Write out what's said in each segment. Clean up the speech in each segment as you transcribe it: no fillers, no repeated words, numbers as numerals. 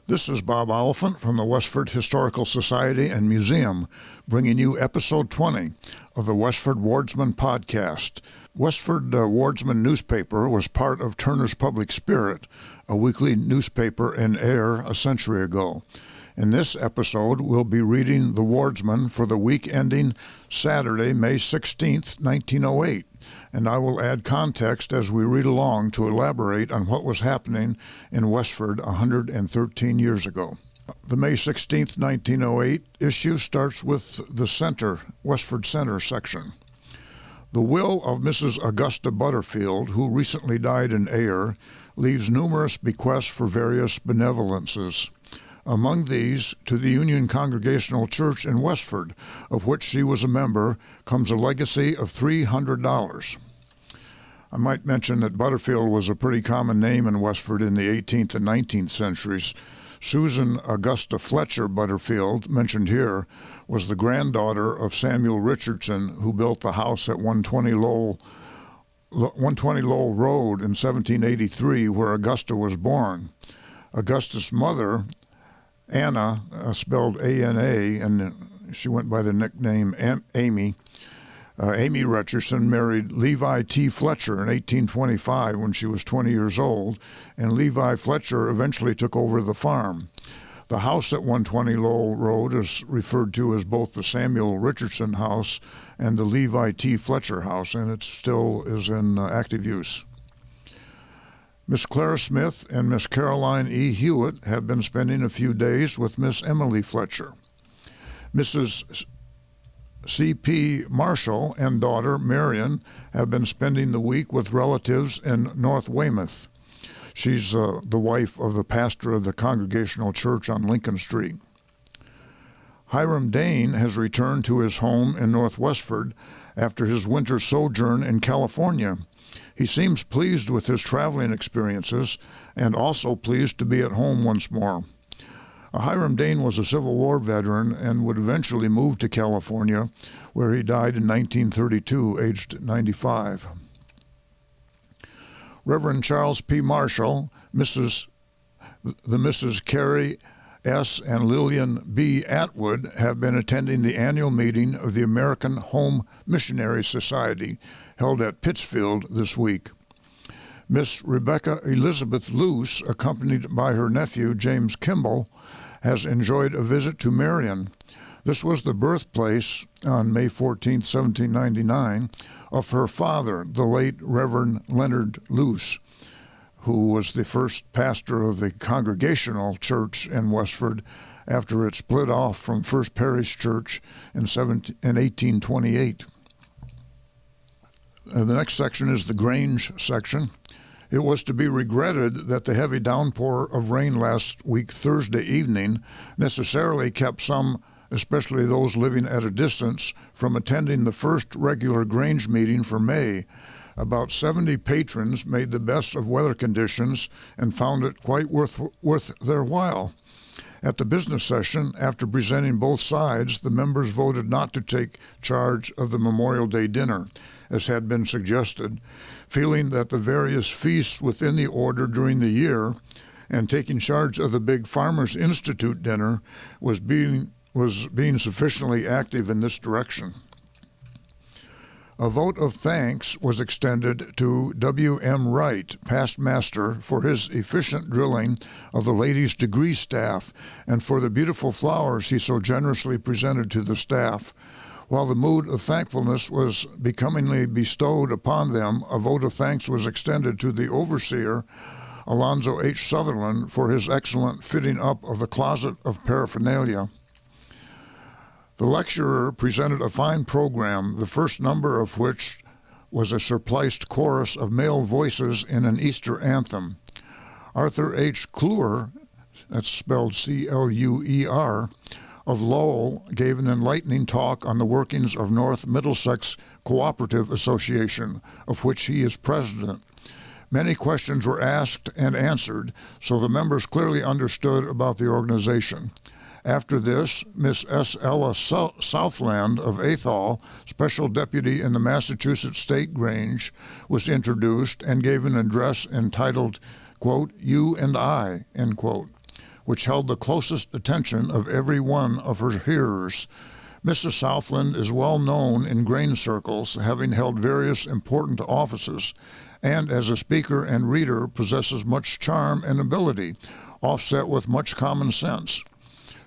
This is Bob Oliphant from the Westford Historical Society and Museum, bringing you episode 20 of the Westford Wardsman podcast. Westford Wardsman newspaper was part of Turner's Public Spirit, a weekly newspaper in Ayer a century ago. In this episode, we'll be reading the Wardsman for the week ending Saturday, May 16th, 1908, and I will add context as we read along to elaborate on what was happening in Westford 113 years ago. The May 16th, 1908 issue starts with the Center, Westford Center section. The will of Mrs. Augusta Butterfield, who recently died in Ayer, leaves numerous bequests for various benevolences. Among these, to the Union Congregational Church in Westford, of which she was a member, comes a legacy of $300. I might mention that Butterfield was a pretty common name in Westford in the 18th and 19th centuries. Susan Augusta Fletcher Butterfield, mentioned here, was the granddaughter of Samuel Richardson, who built the house at 120 Lowell Road in 1783, where Augusta was born. Augusta's mother, Anna, spelled A-N-A, and she went by the nickname Amy. Amy Richardson married Levi T. Fletcher in 1825 when she was 20 years old, and Levi Fletcher eventually took over the farm. The house at 120 Lowell Road is referred to as both the Samuel Richardson house and the Levi T. Fletcher house, and it still is in active use. Miss Clara Smith and Miss Caroline E. Hewitt have been spending a few days with Miss Emily Fletcher. Mrs. C.P. Marshall and daughter Marion have been spending the week with relatives in North Weymouth. She's the wife of the pastor of the Congregational Church on Lincoln Street. Hiram Dane has returned to his home in North Westford after his winter sojourn in California. He seems pleased with his traveling experiences and also pleased to be at home once more. Hiram Dane was a Civil War veteran and would eventually move to California, where he died in 1932, aged 95. Reverend Charles P. Marshall, Mrs. Carrie S. and Lillian B. Atwood have been attending the annual meeting of the American Home Missionary Society, held at Pittsfield this week. Miss Rebecca Elizabeth Luce, accompanied by her nephew James Kimball, has enjoyed a visit to Marion. This was the birthplace, on May 14, 1799, of her father, the late Reverend Leonard Luce, who was the first pastor of the Congregational Church in Westford after it split off from First Parish Church in 1828. The next section is the Grange section. It was to be regretted that the heavy downpour of rain last week Thursday evening necessarily kept some, especially those living at a distance, from attending the first regular Grange meeting for May. About 70 patrons made the best of weather conditions and found it quite worth their while. At the business session, after presenting both sides, the members voted not to take charge of the Memorial Day dinner, as had been suggested, feeling that the various feasts within the order during the year and taking charge of the big Farmers Institute dinner was being sufficiently active in this direction. A vote of thanks was extended to W.M. Wright, past master, for his efficient drilling of the ladies' degree staff and for the beautiful flowers he so generously presented to the staff. While the mood of thankfulness was becomingly bestowed upon them, a vote of thanks was extended to the overseer, Alonzo H. Sutherland, for his excellent fitting up of the closet of paraphernalia. The lecturer presented a fine program, the first number of which was a surpliced chorus of male voices in an Easter anthem. Arthur H. Cluer, that's spelled C-L-U-E-R, of Lowell, gave an enlightening talk on the workings of North Middlesex Cooperative Association, of which he is president. Many questions were asked and answered, so the members clearly understood about the organization. After this, Miss S. Ella Southland of Athol, Special Deputy in the Massachusetts State Grange, was introduced and gave an address entitled, quote, "You and I," end quote, which held the closest attention of every one of her hearers. Mrs. Southland is well known in grain circles, having held various important offices, and as a speaker and reader possesses much charm and ability, offset with much common sense.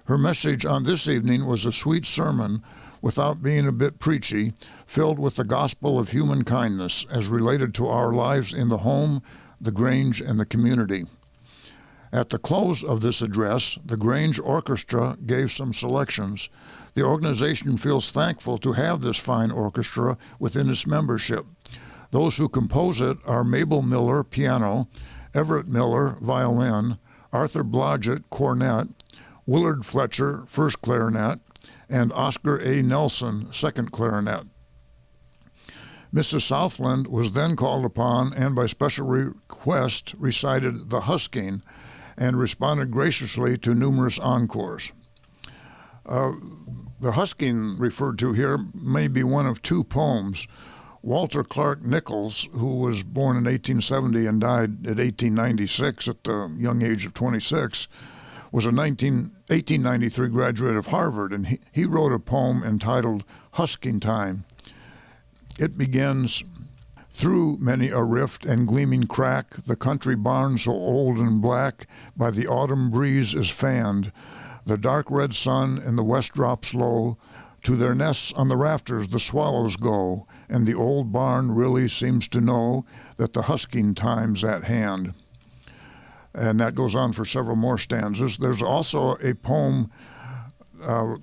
Her message on this evening was a sweet sermon, without being a bit preachy, filled with the gospel of human kindness as related to our lives in the home, the Grange, and the community. At the close of this address, the Grange Orchestra gave some selections. The organization feels thankful to have this fine orchestra within its membership. Those who compose it are Mabel Miller, piano, Everett Miller, violin, Arthur Blodgett, cornet, Willard Fletcher, first clarinet, and Oscar A. Nelson, second clarinet. Mrs. Southland was then called upon and by special request recited the Husking and responded graciously to numerous encores. The Husking referred to here may be one of two poems. Walter Clark Nichols, who was born in 1870 and died at 1896 at the young age of 26, was a 1893 graduate of Harvard, and he wrote a poem entitled Husking Time. It begins, "Through many a rift and gleaming crack, the country barn so old and black by the autumn breeze is fanned. The dark red sun in the west drops low. To their nests on the rafters the swallows go, and the old barn really seems to know that the husking time's at hand." And that goes on for several more stanzas. There's also a poem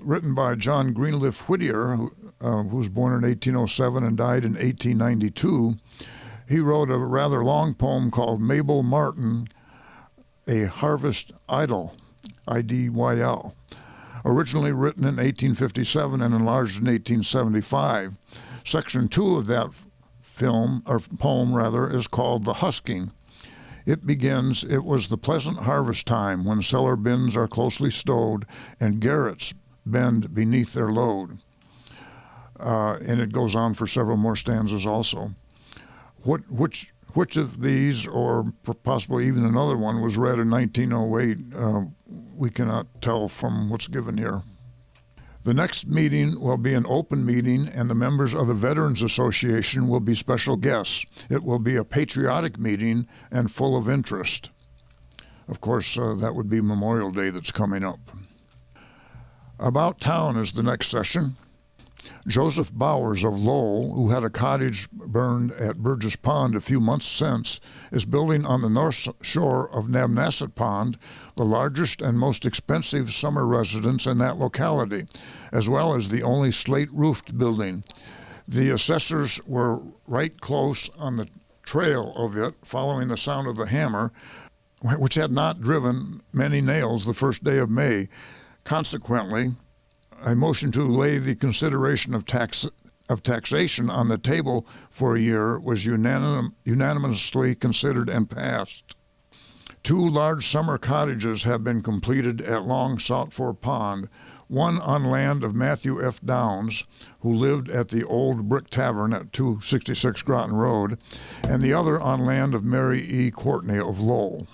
written by John Greenleaf Whittier, who was born in 1807 and died in 1892. He wrote a rather long poem called Mabel Martin, A Harvest Idyll, I-D-Y-L, originally written in 1857 and enlarged in 1875. Section 2 of that poem is called The Husking. It begins, "It was the pleasant harvest time when cellar bins are closely stowed and garrets bend beneath their load." And it goes on for several more stanzas also. Which of these, or possibly even another one, was read in 1908, we cannot tell from what's given here. The next meeting will be an open meeting, and the members of the Veterans Association will be special guests. It will be a patriotic meeting and full of interest. Of course, that would be Memorial Day that's coming up. About Town is the next session. Joseph Bowers of Lowell, who had a cottage burned at Burgess Pond a few months since, is building on the north shore of Nabnasset Pond the largest and most expensive summer residence in that locality, as well as the only slate-roofed building. The assessors were right close on the trail of it, following the sound of the hammer, which had not driven many nails the first day of May. Consequently, a motion to lay the consideration of taxation on the table for a year was unanimously considered and passed. 2 large summer cottages have been completed at long sought-for pond, one on land of Matthew F. Downs, who lived at the old Brick Tavern at 266 Groton Road, and the other on land of Mary E. Courtney of Lowell.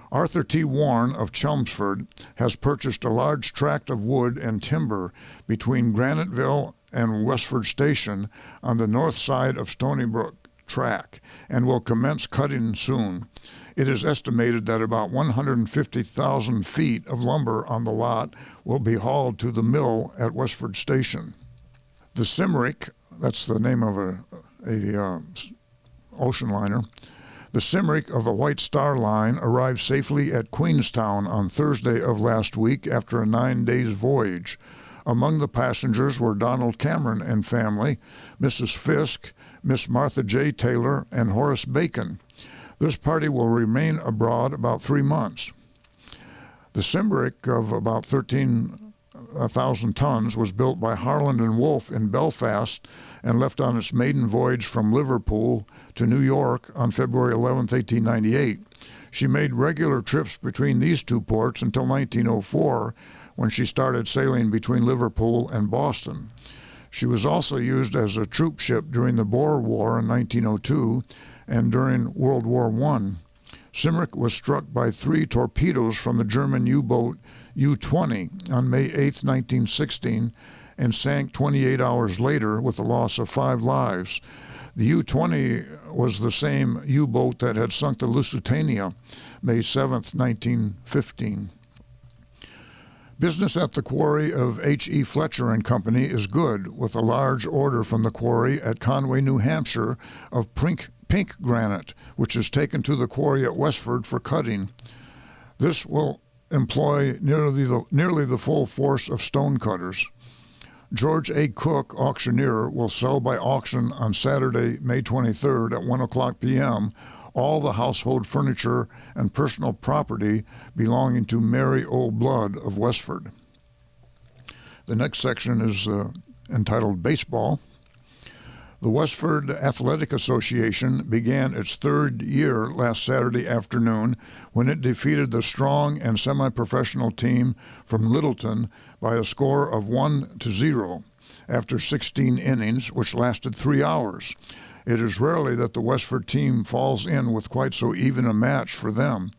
Arthur T. Warren of Chelmsford has purchased a large tract of wood and timber between Graniteville and Westford Station on the north side of Stony Brook Track and will commence cutting soon. It is estimated that about 150,000 feet of lumber on the lot will be hauled to the mill at Westford Station. The Cymric, that's the name of a ocean liner, the Cymric of the White Star Line arrived safely at Queenstown on Thursday of last week after a 9-day voyage. Among the passengers were Donald Cameron and family, Mrs. Fisk, Miss Martha J. Taylor, and Horace Bacon. This party will remain abroad about 3 months. The Cymric of about 13,000 tons was built by Harland and Wolff in Belfast and left on its maiden voyage from Liverpool to New York on February 11, 1898. She made regular trips between these two ports until 1904, when she started sailing between Liverpool and Boston. She was also used as a troop ship during the Boer War in 1902 and during World War I. Cymric was struck by 3 torpedoes from the German U-boat U-20 on May 8, 1916, and sank 28 hours later with the loss of 5 lives. The U-20 was the same U-boat that had sunk the Lusitania May 7, 1915. Business at the quarry of H.E. Fletcher and Company is good, with a large order from the quarry at Conway, New Hampshire, of pink granite, which is taken to the quarry at Westford for cutting. This will employ nearly the full force of stone cutters. George A. Cook, auctioneer, will sell by auction on Saturday, May 23rd at 1 o'clock p.m. all the household furniture and personal property belonging to Mary O. Blood of Westford. The next section is entitled Baseball. The Westford Athletic Association began its 3rd year last Saturday afternoon when it defeated the strong and semi-professional team from Littleton by a score of 1-0 after 16 innings, which lasted 3 hours. It is rarely that the Westford team falls in with quite so even a match for them.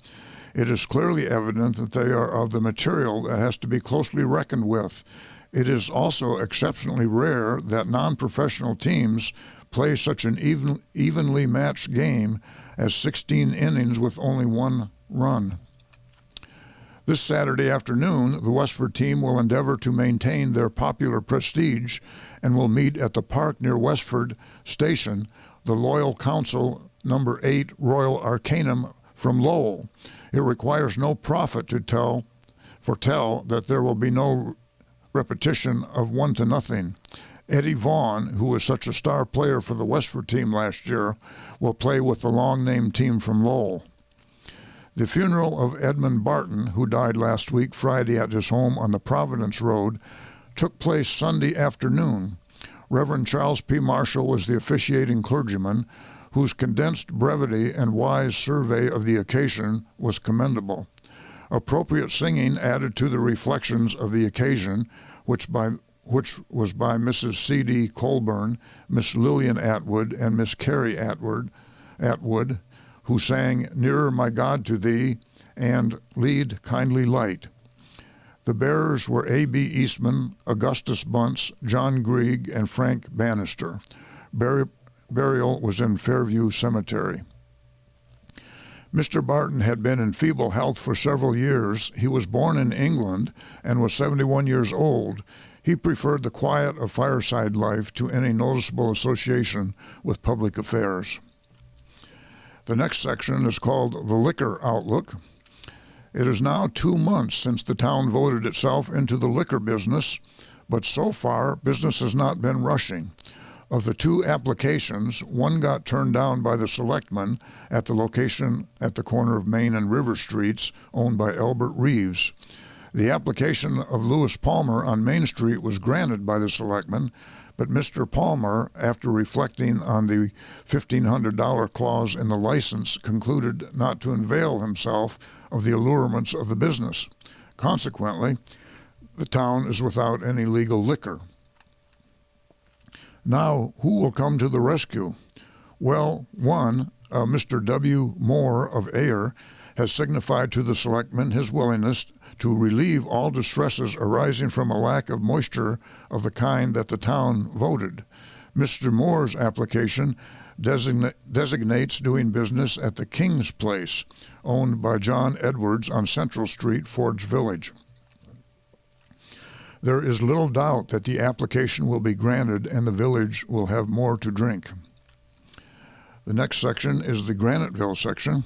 It is clearly evident that they are of the material that has to be closely reckoned with. It is also exceptionally rare that non-professional teams play such an evenly matched game as 16 innings with only 1 run. This Saturday afternoon, the Westford team will endeavor to maintain their popular prestige and will meet at the park near Westford Station, the Loyal Council No. 8 Royal Arcanum from Lowell. It requires no profit to foretell that there will be no repetition of 1-0. Eddie Vaughn, who was such a star player for the Westford team last year, will play with the long-named team from Lowell. The funeral of Edmund Barton, who died last week Friday at his home on the Providence Road, took place Sunday afternoon. Reverend Charles P. Marshall was the officiating clergyman, whose condensed brevity and wise survey of the occasion was commendable. Appropriate singing added to the reflections of the occasion, which was by Mrs. C.D. Colburn, Miss Lillian Atwood, and Miss Carrie Atwood, who sang Nearer My God to Thee and Lead Kindly Light. The bearers were A.B. Eastman, Augustus Bunce, John Grieg, and Frank Bannister. Burial was in Fairview Cemetery. Mr. Barton had been in feeble health for several years. He was born in England and was 71 years old. He preferred the quiet of fireside life to any noticeable association with public affairs. The next section is called The Liquor Outlook. It is now 2 months since the town voted itself into the liquor business, but so far business has not been rushing. Of the 2 applications, one got turned down by the selectmen at the location at the corner of Main and River Streets, owned by Albert Reeves. The application of Lewis Palmer on Main Street was granted by the selectmen, but Mr. Palmer, after reflecting on the $1,500 clause in the license, concluded not to avail himself of the allurements of the business. Consequently, the town is without any legal liquor. Now, who will come to the rescue? Well, one, Mr. W. Moore of Ayer, has signified to the selectmen his willingness to relieve all distresses arising from a lack of moisture of the kind that the town voted. Mr. Moore's application designates doing business at the King's Place, owned by John Edwards on Central Street, Ford's Village. There is little doubt that the application will be granted and the village will have more to drink. The next section is the Graniteville section.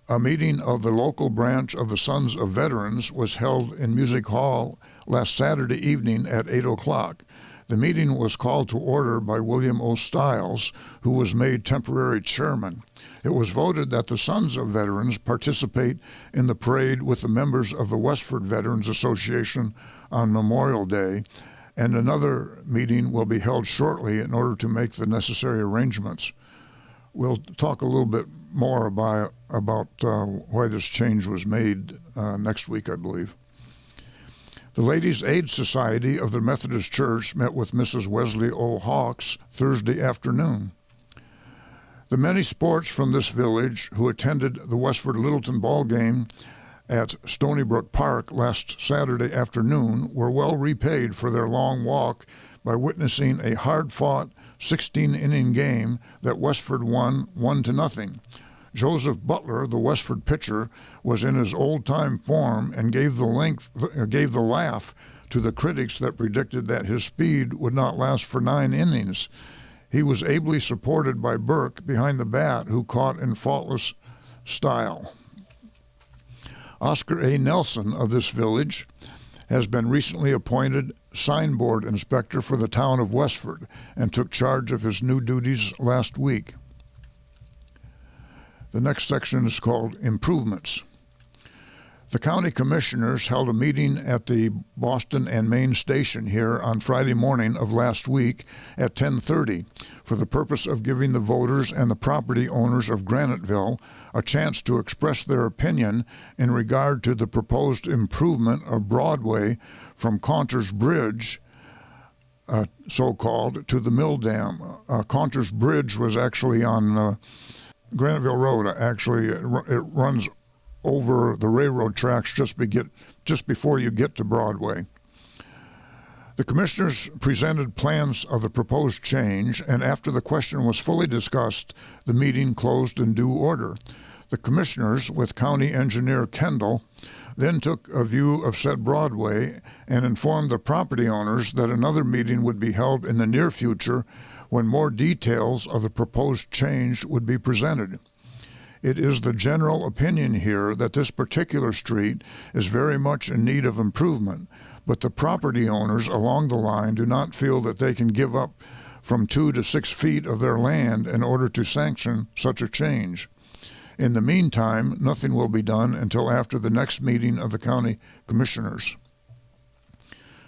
A meeting of the local branch of the Sons of Veterans was held in Music Hall last Saturday evening at 8 o'clock. The meeting was called to order by William O. Stiles, who was made temporary chairman. It was voted that the Sons of Veterans participate in the parade with the members of the Westford Veterans Association on Memorial Day, and another meeting will be held shortly in order to make the necessary arrangements. We'll talk a little bit more about why this change was made next week, I believe. The Ladies' Aid Society of the Methodist Church met with Mrs. Wesley O. Hawks Thursday afternoon. The many sports from this village who attended the Westford Littleton ball game at Stony Brook Park last Saturday afternoon were well repaid for their long walk by witnessing a hard-fought 16-inning game that Westford won 1-0. Joseph Butler, the Westford pitcher, was in his old-time form and gave the laugh to the critics that predicted that his speed would not last for 9 innings. He was ably supported by Burke behind the bat, who caught in faultless style. Oscar A. Nelson of this village has been recently appointed signboard inspector for the town of Westford and took charge of his new duties last week. The next section is called Improvements. The county commissioners held a meeting at the Boston and Main station here on Friday morning of last week at 10:30 for the purpose of giving the voters and the property owners of Graniteville a chance to express their opinion in regard to the proposed improvement of Broadway from Conter's Bridge, so-called, to the Mill Dam. Conter's Bridge was actually on Graniteville Road. Actually, it runs over the railroad tracks just before you get to Broadway. The commissioners presented plans of the proposed change, and after the question was fully discussed, the meeting closed in due order. The commissioners, with County Engineer Kendall, then took a view of said Broadway and informed the property owners that another meeting would be held in the near future when more details of the proposed change would be presented. It is the general opinion here that this particular street is very much in need of improvement, but the property owners along the line do not feel that they can give up from 2 to 6 feet of their land in order to sanction such a change. In the meantime, nothing will be done until after the next meeting of the county commissioners.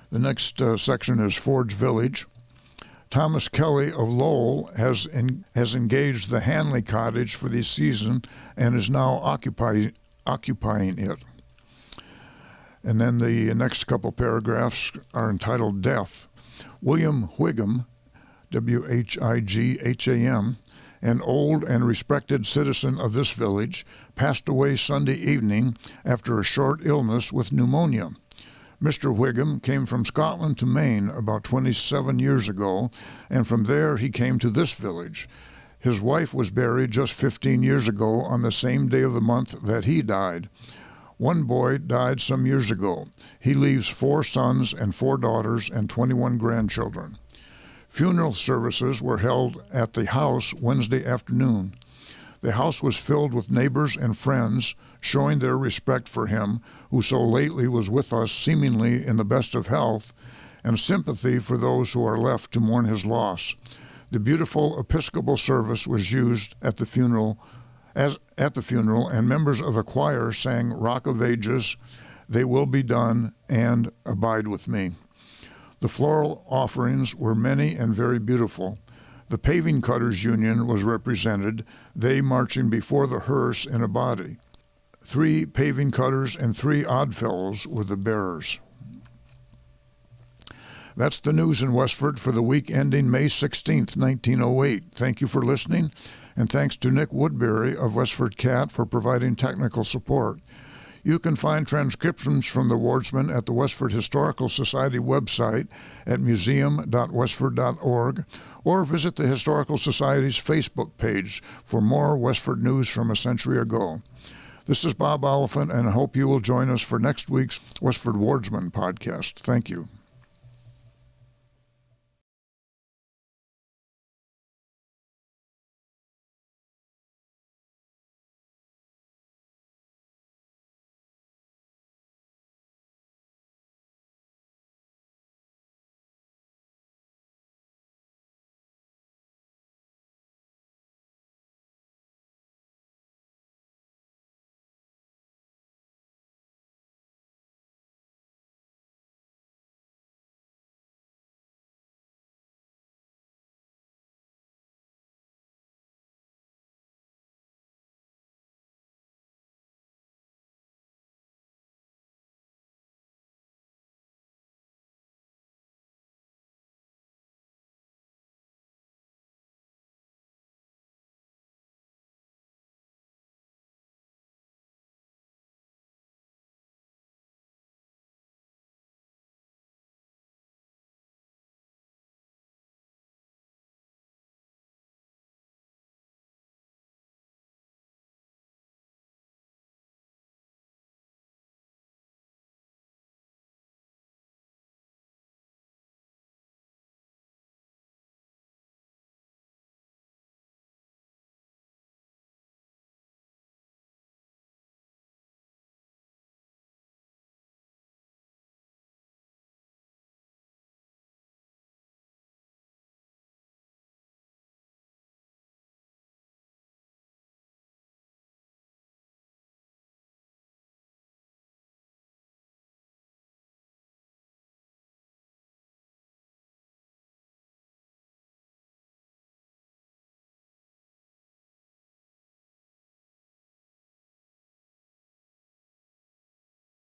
The next section is Ford's Village. Thomas Kelly of Lowell has engaged the Hanley Cottage for the season and is now occupying it. And then the next couple paragraphs are entitled Death. William Whigham, Whigham, an old and respected citizen of this village, passed away Sunday evening after a short illness with pneumonia. Mr. Whigham came from Scotland to Maine about 27 years ago, and from there he came to this village. His wife was buried just 15 years ago on the same day of the month that he died. One boy died some years ago. He leaves 4 sons and 4 daughters and 21 grandchildren. Funeral services were held at the house Wednesday afternoon. The house was filled with neighbors and friends, showing their respect for him, who so lately was with us seemingly in the best of health, and sympathy for those who are left to mourn his loss. The beautiful Episcopal service was used at the funeral, and members of the choir sang Rock of Ages, They Will Be Done, and Abide With Me. The floral offerings were many and very beautiful. The Paving Cutters Union was represented, they marching before the hearse in a body. 3 paving cutters and 3 Oddfellows were the bearers. That's the news in Westford for the week ending May 16th, 1908. Thank you for listening, and thanks to Nick Woodbury of Westford Cat for providing technical support. You can find transcriptions from the Wardsman at the Westford Historical Society website at museum.westford.org, or visit the Historical Society's Facebook page for more Westford news from a century ago. This is Bob Oliphant, and I hope you will join us for next week's Westford Wardsman podcast. Thank you.